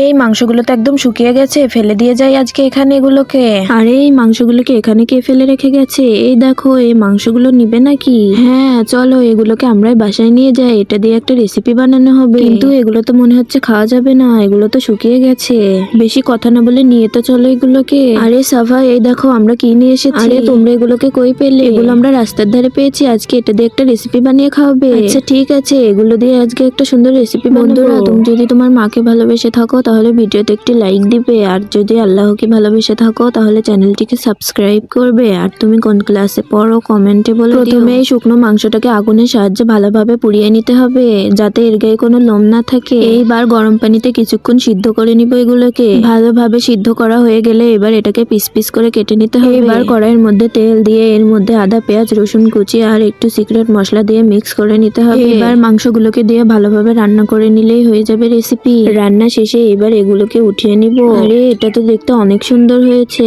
এই মাংসগুলো তো একদম শুকিয়ে গেছে, ফেলে দিয়ে যাই আজকে এখানে এগুলোকে। আরে এই মাংসগুলোকে এখানে কে ফেলে রেখে গেছে? এই দেখো, এই মাংসগুলো নিবে নাকি? হ্যাঁ চলো, এগুলোকে আমরাই বাসায় নিয়ে যাই, এটা দিয়ে একটা রেসিপি বানানো হবে। কিন্তু এগুলো তো মনে হচ্ছে খাওয়া যাবে না, এগুলো তো শুকিয়ে গেছে। বেশি কথা না বলে নিয়ে তো চলো এগুলোকে। আরে সাফা, এই দেখো আমরা কি নিয়ে এসেছি। আরে তোমরা এগুলোকে কই পেলে? এগুলো আমরা রাস্তার ধারে পেয়েছি, আজকে এটা দিয়ে একটা রেসিপি বানিয়ে খাওয়াবে। আচ্ছা ঠিক আছে, এগুলো দিয়ে আজকে একটা সুন্দর রেসিপি বানাবো। বন্ধুরা, তুমি যদি তোমার মাকে ভালোবেসে থাকো তাহলে ভিডিওতে একটি লাইক দিবে, আর যদি আল্লাহকে ভালোবেসে থাকো তাহলে চ্যানেলটিকে সাবস্ক্রাইব করবে। আর তুমি কোন ক্লাসে পড়ো কমেন্টে বলে দিও। প্রথমে এই শুকনো মাংসটাকে আগুনের সাহায্যে ভালোভাবে পুড়িয়ে নিতে হবে, যাতে এর গায়ে কোনো লোম না থাকে। এইবার গরম পানিতে কিছুক্ষণ সিদ্ধ করে নিব এগুলোকে। ভালোভাবে সিদ্ধ করা হয়ে গেলে এবার এটাকে পিস পিস করে কেটে নিতে হবে। এবার কড়াইয়ের মধ্যে তেল দিয়ে এর মধ্যে আদা, পেঁয়াজ, রসুন কুচি আর একটু সিক্রেট মশলা দিয়ে মিক্স করে নিতে হবে। এবার মাংসগুলোকে দিয়ে ভালোভাবে রান্না করে নিলেই হয়ে যাবে রেসিপি। রান্না শেষে এবার এগুলোকে উঠিয়ে নিব। আরে এটা তো দেখতে অনেক সুন্দর হয়েছে।